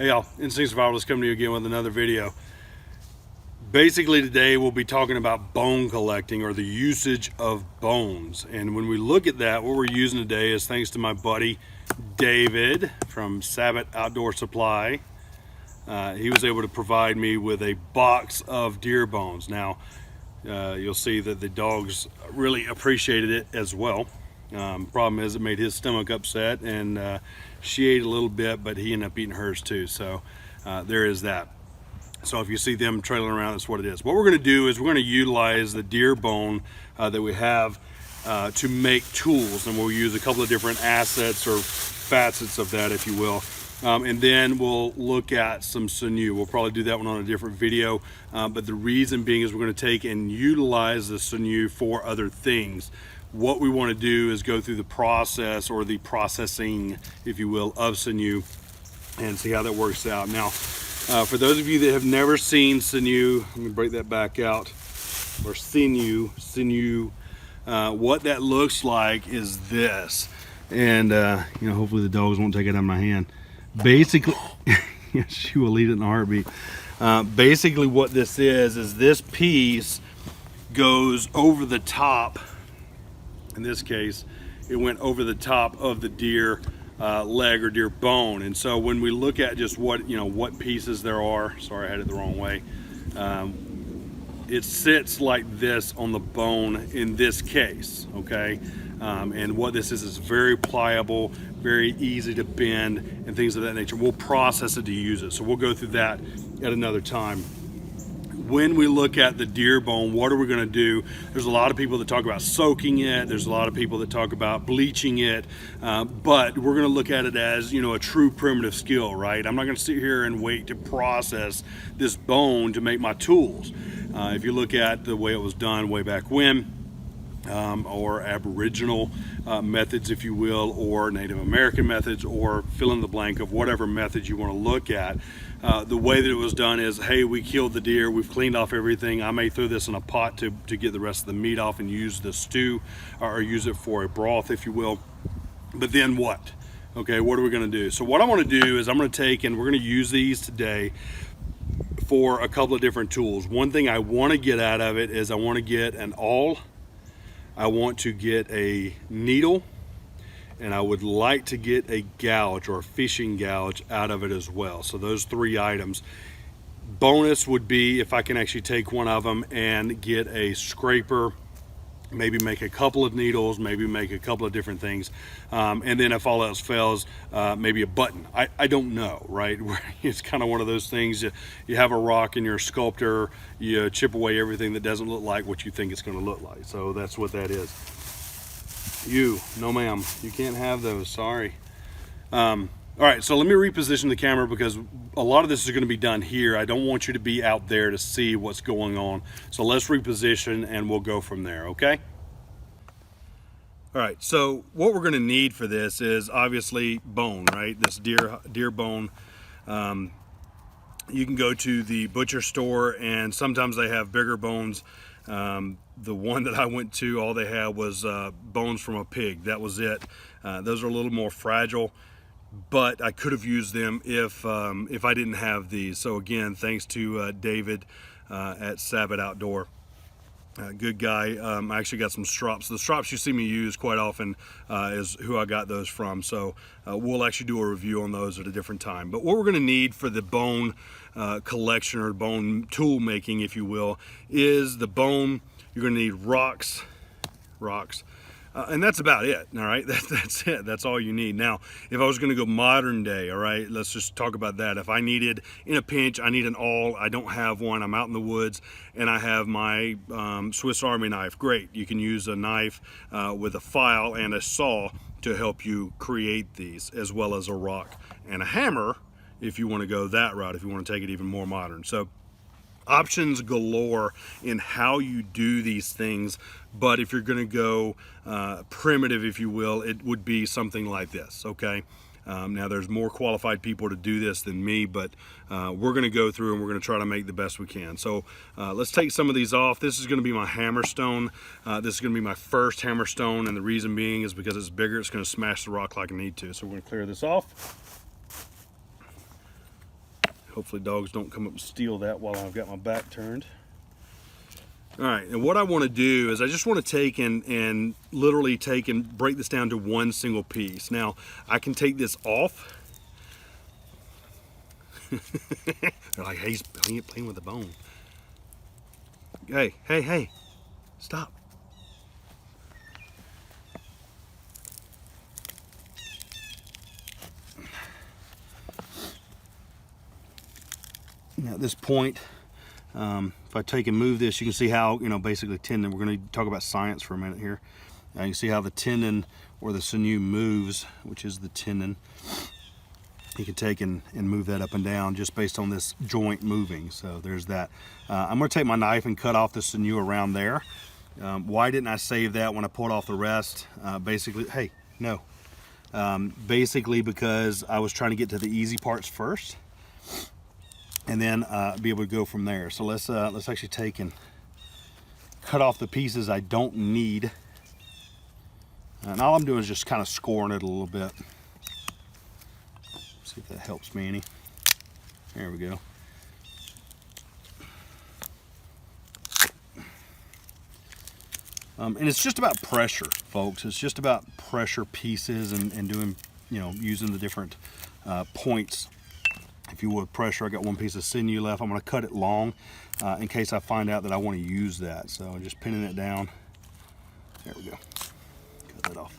Hey y'all, Instinct Survivalist coming to you again with another video. Basically today we'll be talking about bone collecting, or the usage of bones. And when we look at that, what we're using today is thanks to my buddy David from Sabbath Outdoor Supply. He was able to provide me with a box of deer bones. Now you'll see that the dogs really appreciated it as well. Problem is it made his stomach upset, and she ate a little bit, but he ended up eating hers too. So there is that. So if you see them trailing around, that's what it is. What we're going to do is we're going to utilize the deer bone that we have to make tools, and we'll use a couple of different assets or facets of that, if you will. And then we'll look at some sinew. We'll probably do that one on a different video, but the reason being is we're going to take and utilize the sinew for other things. What we want to do is go through the process, or the processing, if you will, of sinew, and see how that works out. Now, for those of you that have never seen sinew, let me break that back out, or sinew, what that looks like is this. And hopefully the dogs won't take it out of my hand. Basically, she will eat it in a heartbeat. Basically what this is this piece goes over the top. In this case, it went over the top of the deer leg or deer bone. And so when we look at just what pieces there are, sorry I had it the wrong way, it sits like this on the bone in this case, okay? And what this is very pliable, very easy to bend, and things of that nature. We'll process it to use it, so we'll go through that at another time. When we look at the deer bone, what are we going to do? There's a lot of people that talk about soaking it. There's a lot of people that talk about bleaching it, but we're going to look at it as a true primitive skill, right? I'm not going to sit here and wait to process this bone to make my tools. If you look at the way it was done way back when, or Aboriginal methods, if you will, or Native American methods, or fill in the blank of whatever method you want to look at. The way that it was done is, hey, we killed the deer, we've cleaned off everything. I may throw this in a pot to get the rest of the meat off and use the stew, or use it for a broth, if you will. But then what? Okay, what are we going to do? So what I want to do is I'm going to take, and we're going to use these today for a couple of different tools. One thing I want to get out of it is I want to get an awl, I want to get a needle, and I would like to get a gouge, or a fishing gouge, out of it as well. So those three items. Bonus would be if I can actually take one of them and get a scraper, maybe make a couple of needles, maybe make a couple of different things, and then if all else fails, maybe a button. I don't know, right? It's kind of one of those things. You have a rock and you're a sculptor, you chip away everything that doesn't look like what you think it's going to look like. So that's what that is. No ma'am, you can't have those, sorry. All right, so let me reposition the camera, because a lot of this is going to be done here. I don't want you to be out there to see what's going on. So let's reposition and we'll go from there, okay? All right, so what we're going to need for this is obviously bone, right? This deer bone. You can go to the butcher store, and sometimes they have bigger bones. The one that I went to, all they had was bones from a pig. That was it. Those are a little more fragile, but I could have used them if I didn't have these. So again, thanks to David at Sabbath Outdoor. Good guy. I actually got some strops. The strops you see me use quite often is who I got those from. So we'll actually do a review on those at a different time. But what we're going to need for the bone collection, or bone tool making, if you will, is the bone. You're going to need rocks, and that's about it. All right, that's it. That's all you need. Now, if I was going to go modern day, all right, let's just talk about that. If I needed, in a pinch, I need an awl. I don't have one. I'm out in the woods, and I have my Swiss Army knife. Great. You can use a knife with a file and a saw to help you create these, as well as a rock and a hammer if you want to go that route, if you want to take it even more modern. So options galore in how you do these things, but if you're going to go primitive, if you will, it would be something like this, okay? Now there's more qualified people to do this than me, but we're going to go through and we're going to try to make the best we can. So let's take some of these off. This is going to be my hammerstone. This is going to be my first hammerstone, and the reason being is because it's bigger. It's going to smash the rock like I need to. So we're going to clear this off. Hopefully dogs don't come up and steal that while I've got my back turned. All right, and what I want to do is I just want to take and literally take and break this down to one single piece. Now, I can take this off. They're like, hey, he's playing with the bone. Hey, hey, hey, stop. Now, at this point, if I take and move this, you can see how, basically tendon, we're going to talk about science for a minute here. You can see how the tendon or the sinew moves, which is the tendon. You can take and move that up and down just based on this joint moving. So there's that. I'm going to take my knife and cut off the sinew around there. Why didn't I save that when I pulled off the rest? Basically, hey, no. Basically because I was trying to get to the easy parts first, and then be able to go from there. So let's actually take and cut off the pieces I don't need. And all I'm doing is just kind of scoring it a little bit. See if that helps me any. There we go. And it's just about pressure, folks. It's just about pressure pieces and doing, using the different points. If you would, pressure. I got one piece of sinew left. I'm going to cut it long in case I find out that I want to use that. So I'm just pinning it down. There we go. Cut that off.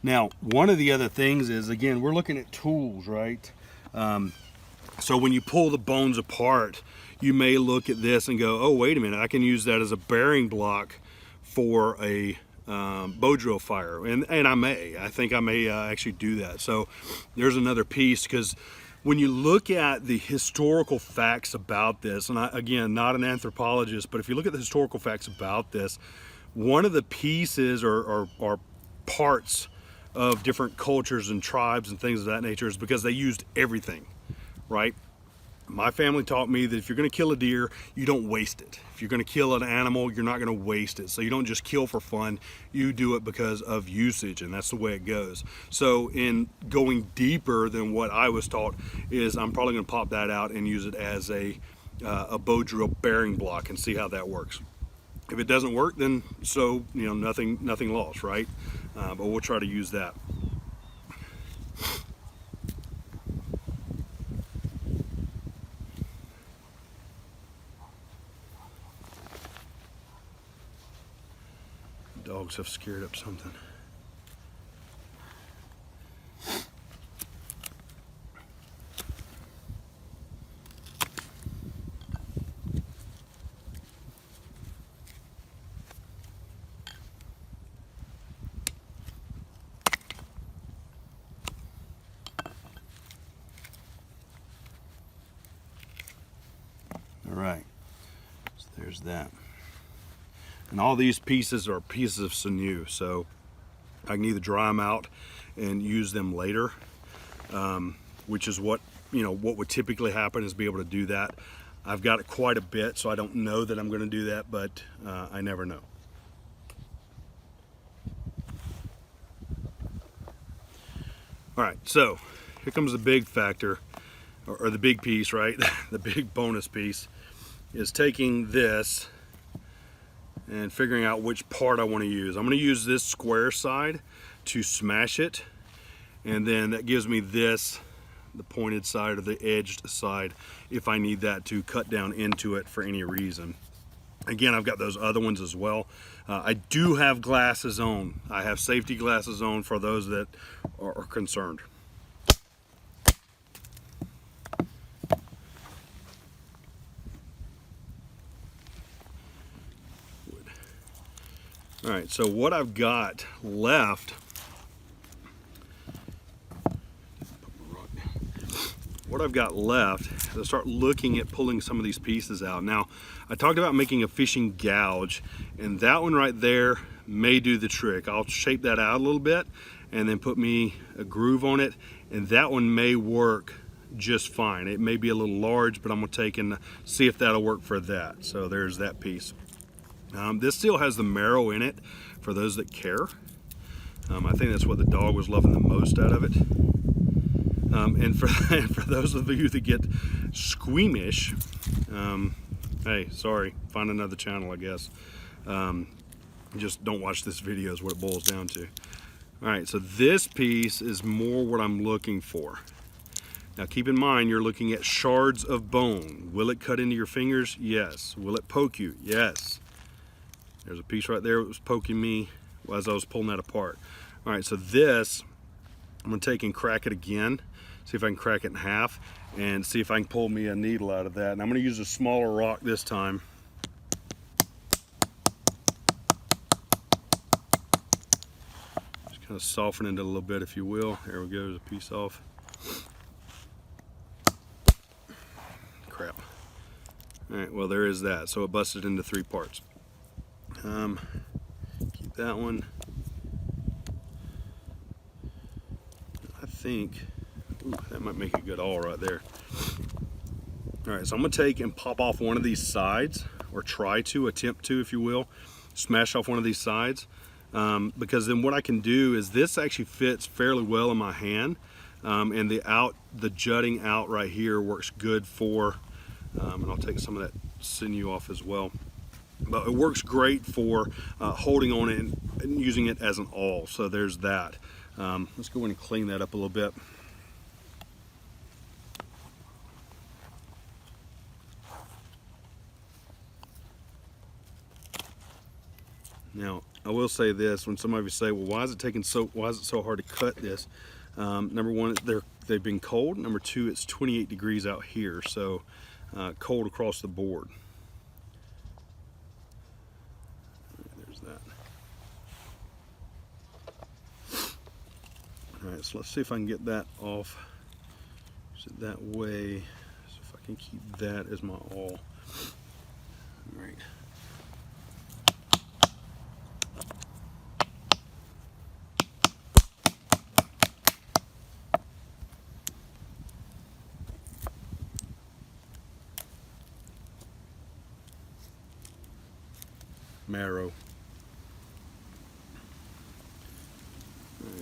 Now, one of the other things is, again, we're looking at tools, right? So when you pull the bones apart, you may look at this and go, oh, wait a minute, I can use that as a bearing block for a bow drill fire. And I think I may actually do that. So there's another piece, because when you look at the historical facts about this, and again, not an anthropologist, but if you look at the historical facts about this, one of the pieces or parts of different cultures and tribes and things of that nature is because they used everything, right? My family taught me that if you're going to kill a deer, you don't waste it. If you're going to kill an animal, you're not going to waste it. So you don't just kill for fun, you do it because of usage, and that's the way it goes. So in going deeper than what I was taught is I'm probably going to pop that out and use it as a bow drill bearing block and see how that works. If it doesn't work, then so, nothing lost, right? But we'll try to use that. Dogs have scared up something. All right, so there's that. And all these pieces are pieces of sinew, so I can either dry them out and use them later, which is what would typically happen, is be able to do that. I've got quite a bit, so I don't know that I'm going to do that, but I never know. All right, so here comes the big factor, or the big piece, right? The big bonus piece is taking this and figuring out which part I want to use. I'm going to use this square side to smash it, and then that gives me this, the pointed side or the edged side, if I need that to cut down into it for any reason. Again, I've got those other ones as well. I do have glasses on. I have safety glasses on for those that are concerned. All right, so what I've got left, is I start looking at pulling some of these pieces out. Now, I talked about making a fishing gouge, and that one right there may do the trick. I'll shape that out a little bit and then put me a groove on it, and that one may work just fine. It may be a little large, but I'm gonna take and see if that'll work for that. So there's that piece. This still has the marrow in it for those that care. I think that's what the dog was loving the most out of it. And for those of you that get squeamish, hey, sorry, find another channel, I guess. Just don't watch this video is what it boils down to. All right, so this piece is more what I'm looking for. Now keep in mind, you're looking at shards of bone. Will it cut into your fingers? Yes. Will it poke you? Yes. There's a piece right there that was poking me as I was pulling that apart. All right, so this, I'm gonna take and crack it again, see if I can crack it in half, and see if I can pull me a needle out of that. And I'm gonna use a smaller rock this time. Just kind of soften it a little bit, if you will. There we go, there's a piece off. Crap. All right, well, there is that. So it busted into 3 parts. Keep that one. I think, ooh, that might make a good awl right there. All right, so I'm gonna take and pop off one of these sides, or try to, attempt to, if you will, smash off one of these sides, because then what I can do is this actually fits fairly well in my hand, and the jutting out right here works good for, and I'll take some of that sinew off as well. But it works great for holding on it and using it as an awl. So there's that. Let's go in and clean that up a little bit. Now, I will say this: when some of you say, "Well, why is it so hard to cut this?" Number one, they've been cold. Number two, it's 28 degrees out here, so cold across the board. Alright, so let's see if I can get that off that way, so if I can keep that as my awl. Alright. Marrow.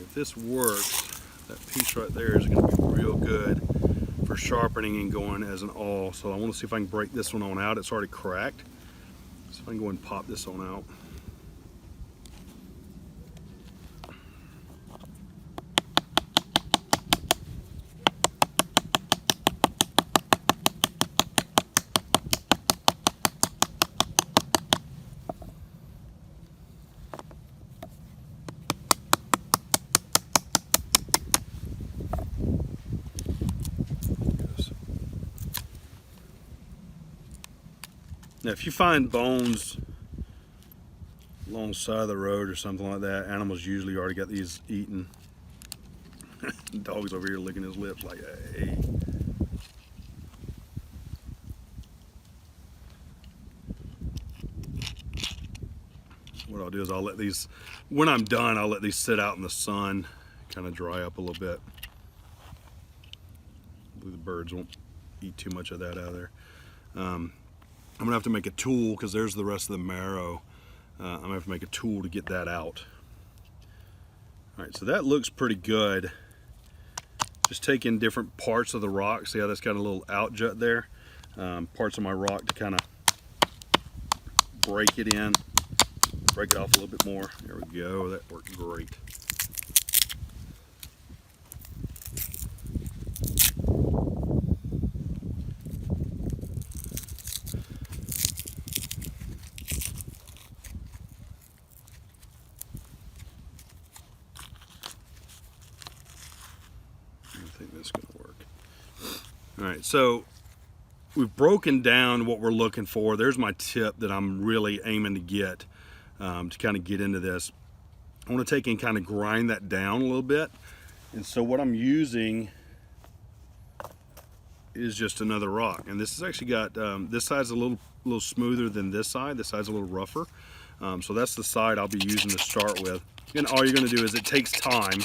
If this works, that piece right there is going to be real good for sharpening and going as an awl. So I want to see if I can break this one on out. It's already cracked. So if I can go ahead and pop this on out. Now, if you find bones alongside the road or something like that, animals usually already got these eaten. The dog's over here licking his lips like, hey. What I'll do is I'll let these, when I'm done, I'll let these sit out in the sun, kind of dry up a little bit. The birds won't eat too much of that out of there. I'm gonna have to make a tool because there's the rest of the marrow. I'm gonna have to make a tool to get that out. All right, so that looks pretty good. Just taking different parts of the rock. See how that's got a little out jut there? Parts of my rock to kind of break it in, break it off a little bit more. There we go, that worked great. I think that's going to work. All right, so we've broken down what we're looking for. There's my tip that I'm really aiming to get to kind of get into this. I want to take and kind of grind that down a little bit. And so what I'm using is just another rock. And this has actually got, this side's a little smoother than this side. This side's a little rougher. So that's the side I'll be using to start with. And all you're going to do is, it takes time.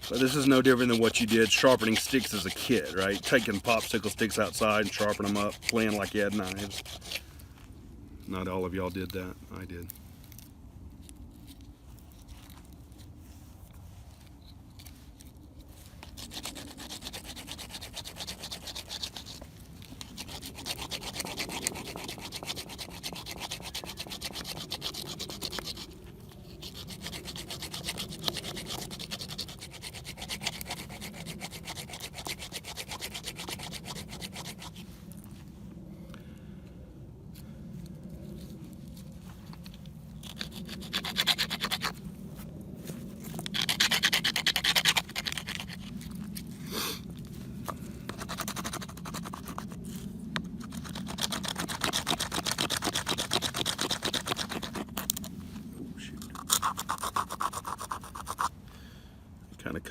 But this is no different than what you did sharpening sticks as a kid, right? Taking popsicle sticks outside and sharpening them up, playing like you had knives. Not all of y'all did that. I did.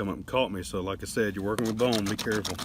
come up and caught me. So like I said, you're working with bone, be careful.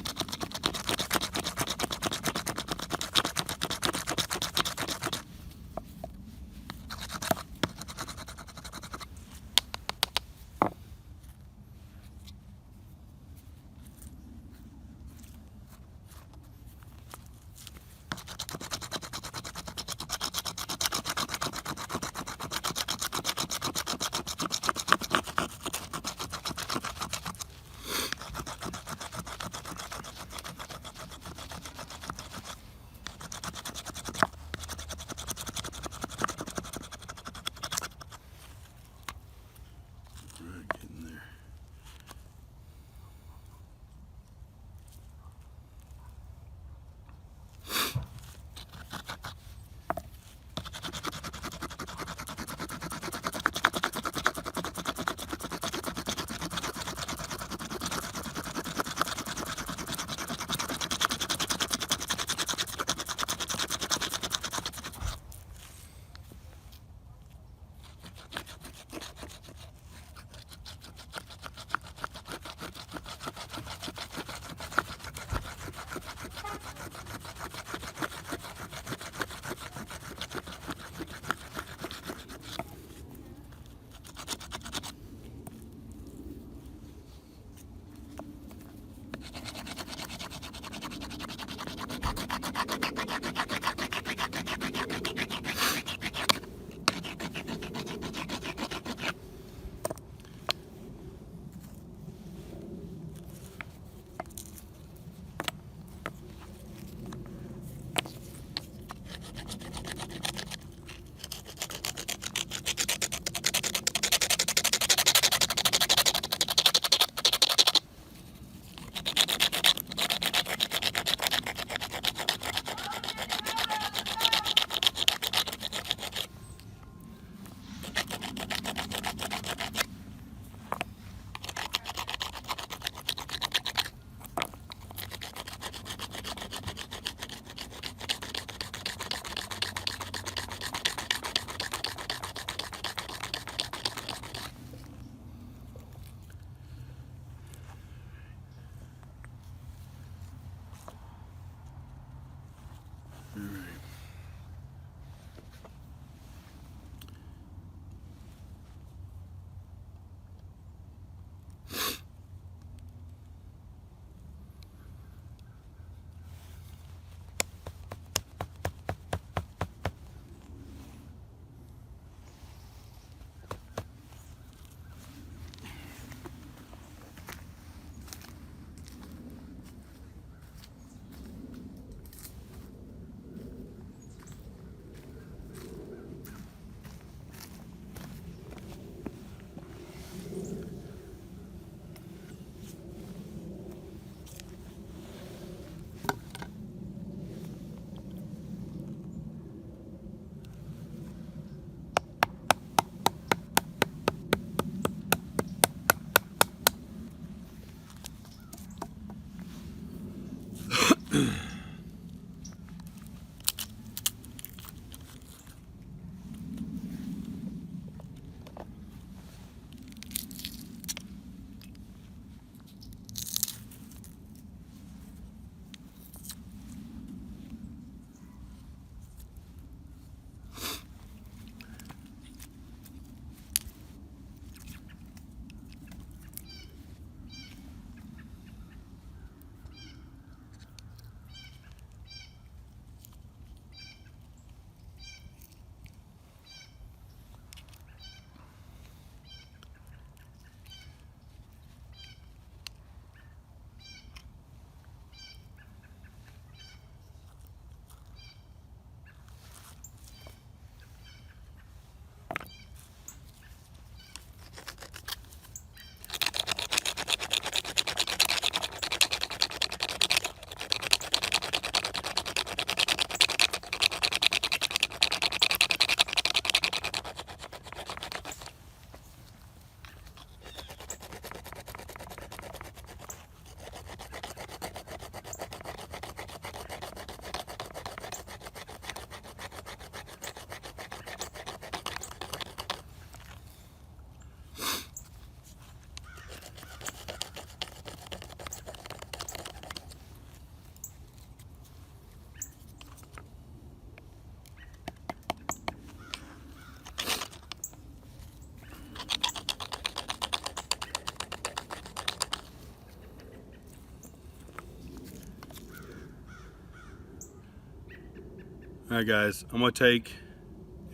All right, guys, I'm gonna take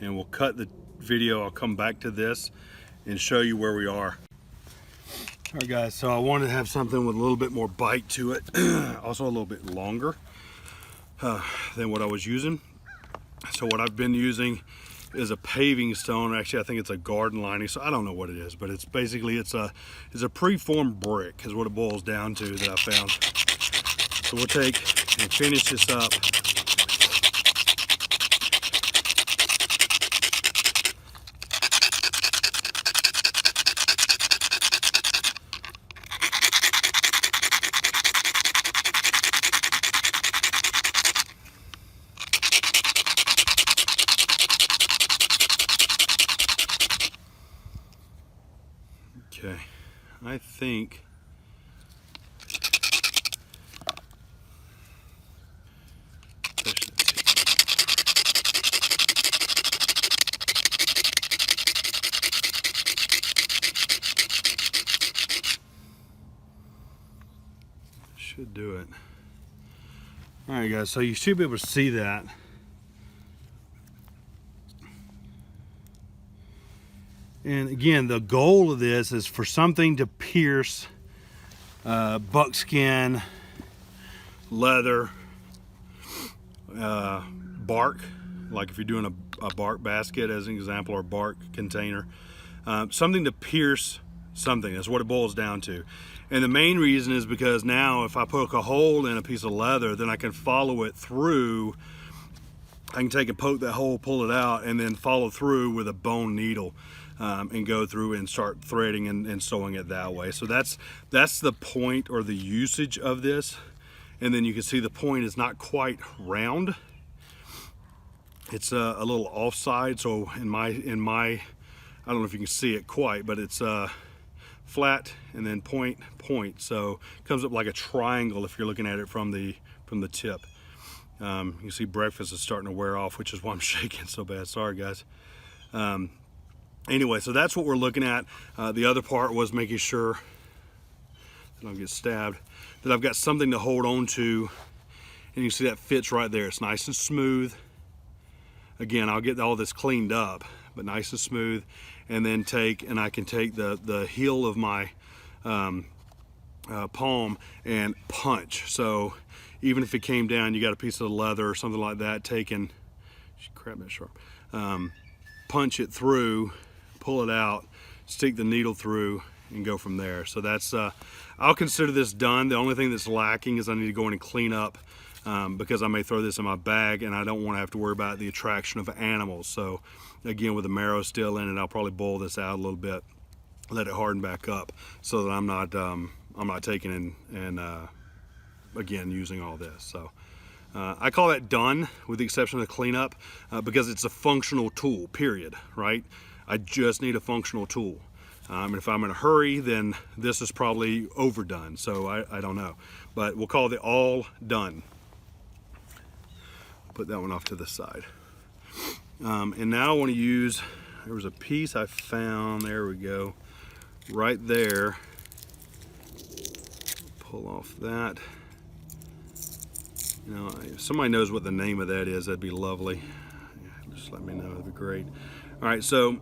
and we'll cut the video. I'll come back to this and show you where we are. All right, guys, so I wanted to have something with a little bit more bite to it, also a little bit longer than what I was using. So what I've been using is a paving stone. Actually, I think it's a garden lining, so I don't know what it is, but it's basically it's a preformed brick is what it boils down to that I found. So we'll take and finish this up. Okay, I think should do it. All right, guys, so you should be able to see that. And again, the goal of this is for something to pierce buckskin, leather, bark, like if you're doing a bark basket as an example, or bark container, something to pierce something. That's what it boils down to. And the main reason is because now if I poke a hole in a piece of leather, then I can follow it through. I can take and poke that hole, pull it out, and then follow through with a bone needle. And go through and start threading and sewing it that way. So that's the point or the usage of this. And then you can see the point is not quite round. It's a little offside. So in my I don't know if you can see it quite, but it's flat and then point. So it comes up like a triangle if you're looking at it from the tip. You can see breakfast is starting to wear off, which is why I'm shaking so bad. Sorry, guys. Anyway, so that's what we're looking at. The other part was making sure that I don't get stabbed, that I've got something to hold on to, and you see that fits right there. It's nice and smooth. Again, I'll get all this cleaned up, but nice and smooth. And then I can take the heel of my palm and punch. So even if it came down, you got a piece of leather or something like that, crap, that's sharp. Punch it through, pull it out, stick the needle through, and go from there. So that's I'll consider this done. The only thing that's lacking is I need to go in and clean up because I may throw this in my bag and I don't want to have to worry about the attraction of animals. So again, with the marrow still in it, I'll probably boil this out a little bit, let it harden back up, so that I'm not taking and again using all this. So I call that done, with the exception of the cleanup, because it's a functional tool, period, right? I just need a functional tool. And if I'm in a hurry, then this is probably overdone, so I don't know. But we'll call it all done. Put that one off to the side. And now I want to use, there was a piece I found, there we go, right there. Pull off that. You know, if somebody knows what the name of that is, that'd be lovely. Yeah, just let me know, that'd be great. All right, so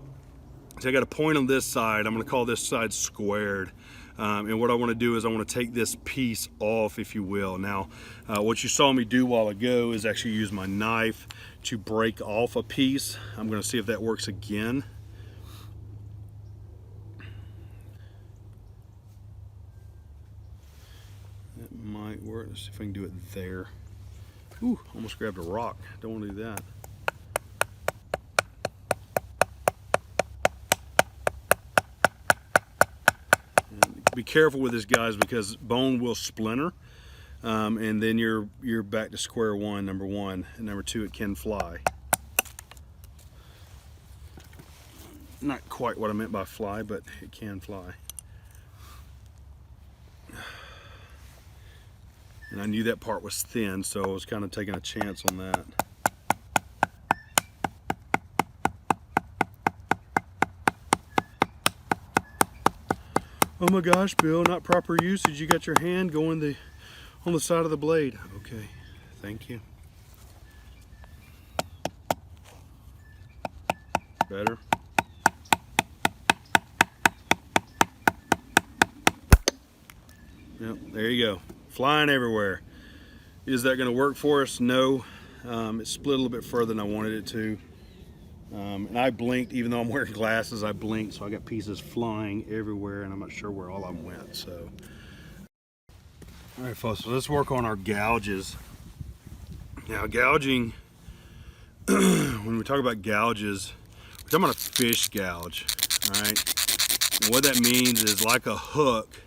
I got a point on this side. I'm gonna call this side squared. And what I wanna do is I wanna take this piece off, if you will. Now, what you saw me do a while ago is actually use my knife to break off a piece. I'm gonna see if that works again. That might work. Let's see if I can do it there. Ooh, almost grabbed a rock. Don't want to do that. And be careful with this, guys, because bone will splinter, and then you're back to square one, number one, and number two, it can fly. Not quite what I meant by fly, but it can fly. And I knew that part was thin, so I was kind of taking a chance on that. Oh my gosh, Bill, not proper usage. You got your hand going on the side of the blade. Okay, thank you. Better. Yep, there you go. Flying everywhere. Is that going to work for us? No. It split a little bit further than I wanted it to. And I blinked, even though I'm wearing glasses, I blinked, so I got pieces flying everywhere, and I'm not sure where all of them went. So, all right, folks, so let's work on our gouges. Now, gouging, when we talk about gouges, we're talking about a fish gouge, all right? And what that means is, like a hook,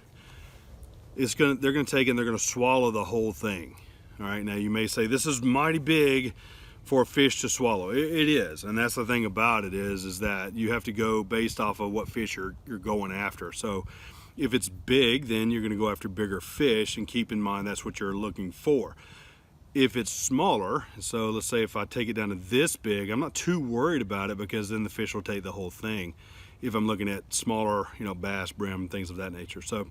they're going to take and they're going to swallow the whole thing. All right, now you may say this is mighty big for a fish to swallow. It is, and that's the thing about it is that you have to go based off of what fish you're going after. So if it's big, then you're going to go after bigger fish, and keep in mind that's what you're looking for. If it's smaller, so let's say if I take it down to this big, I'm not too worried about it, because then the fish will take the whole thing. If I'm looking at smaller, bass, brim, things of that nature. So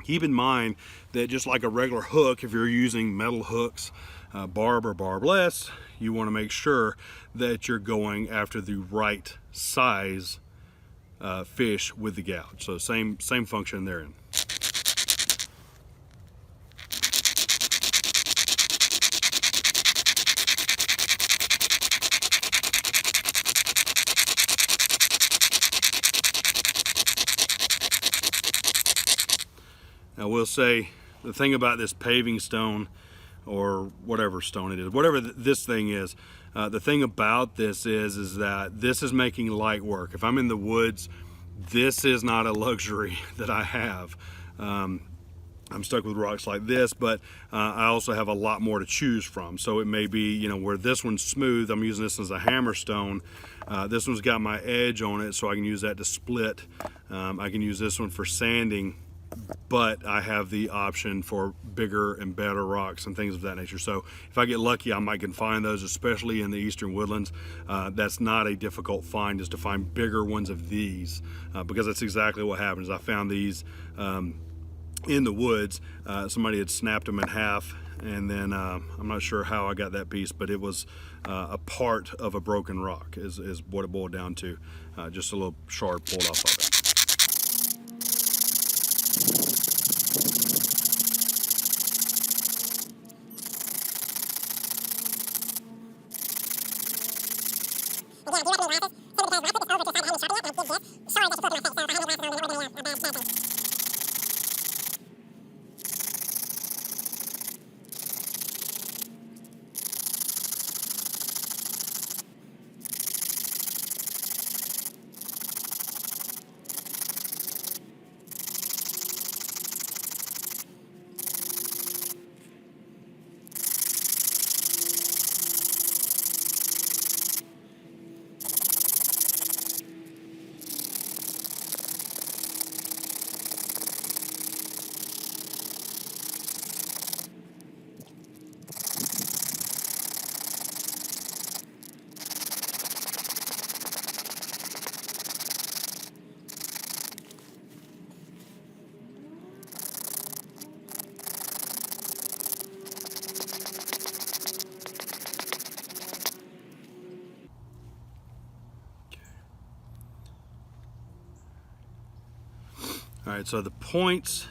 keep in mind that just like a regular hook, if you're using metal hooks, barb or barbless, you want to make sure that you're going after the right size fish with the gouge. So same function therein. Now we'll say the thing about this paving stone, or whatever stone it is, whatever this thing is, the thing about this is that this is making light work. If I'm in the woods, this is not a luxury that I have. I'm stuck with rocks like this, but I also have a lot more to choose from. So it may be, where this one's smooth, I'm using this as a hammer stone. This one's got my edge on it, so I can use that to split. I can use this one for sanding, but I have the option for bigger and better rocks and things of that nature. So if I get lucky, I might can find those, especially in the eastern woodlands. That's not a difficult find, is to find bigger ones of these, because that's exactly what happens. I found these in the woods. Somebody had snapped them in half, and then I'm not sure how I got that piece, but it was a part of a broken rock is what it boiled down to. Just a little shard pulled off of it. All right, so the points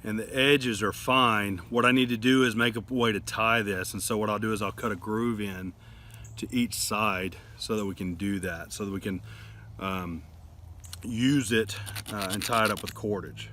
and the edges are fine. What I need to do is make a way to tie this, and so what I'll do is I'll cut a groove in to each side so that we can do that, so that we can use it and tie it up with cordage.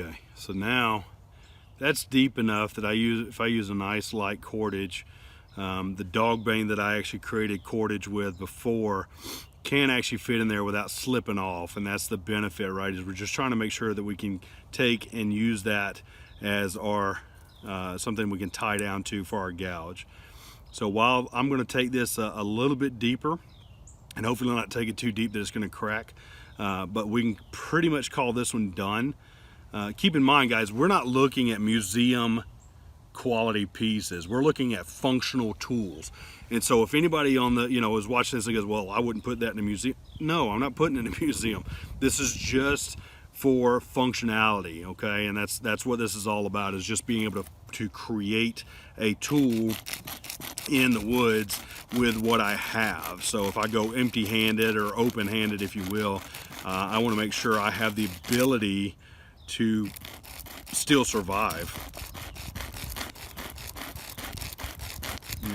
Okay, so now that's deep enough that if I use a nice light cordage, the dog bane that I actually created cordage with before can actually fit in there without slipping off, and that's the benefit, right? Is we're just trying to make sure that we can take and use that as our something we can tie down to for our gouge. So while I'm going to take this a little bit deeper, and hopefully not take it too deep that it's going to crack, but we can pretty much call this one done. Keep in mind, guys, we're not looking at museum quality pieces. We're looking at functional tools. And so if anybody on the, is watching this and goes, well, I wouldn't put that in a museum. No, I'm not putting it in a museum. This is just for functionality, okay? And that's what this is all about, is just being able to create a tool in the woods with what I have. So if I go empty-handed or open-handed, if you will, I want to make sure I have the ability to still survive.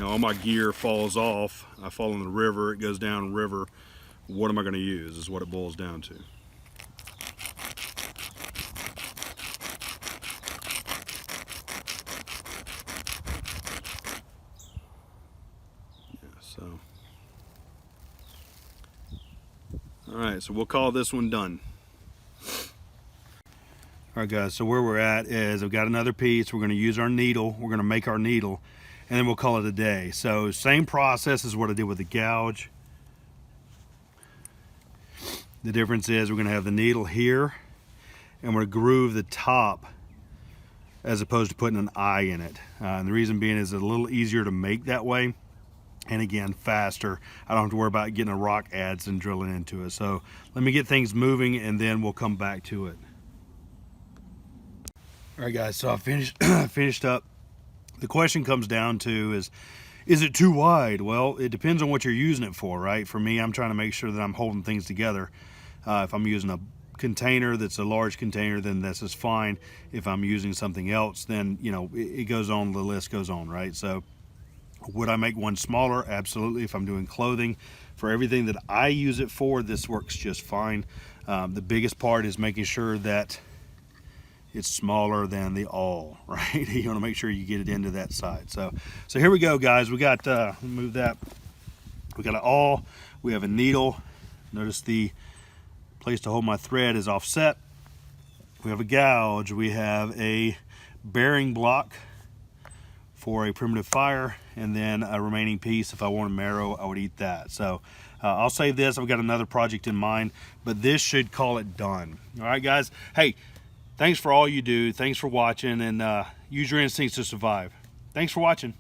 All my gear falls off. I fall in the river, it goes down the river. What am I going to use is what it boils down to. So, all right, so we'll call this one done. All right, guys, so where we're at is I've got another piece. We're going to use our needle. We're going to make our needle, and then we'll call it a day. So same process as what I did with the gouge. The difference is we're going to have the needle here, and we're going to groove the top as opposed to putting an eye in it. And the reason being is it's a little easier to make that way. And again, faster. I don't have to worry about getting a rock adze and drilling into it. So let me get things moving, and then we'll come back to it. All right, guys, so I finished up. The question comes down to is it too wide? Well, it depends on what you're using it for, right? For me, I'm trying to make sure that I'm holding things together. If I'm using a container that's a large container, then this is fine. If I'm using something else, then it goes on, the list goes on, right? So would I make one smaller? Absolutely. If I'm doing clothing, for everything that I use it for, this works just fine. The biggest part is making sure that it's smaller than the awl, right? You want to make sure you get it into that side. So here we go, guys. We got move that. We got an awl. We have a needle. Notice the place to hold my thread is offset. We have a gouge. We have a bearing block for a primitive fire, and then a remaining piece. If I want a marrow, I would eat that. So I'll save this. I've got another project in mind, but this should call it done. All right, guys. Hey, thanks for all you do. Thanks for watching, and use your instincts to survive. Thanks for watching.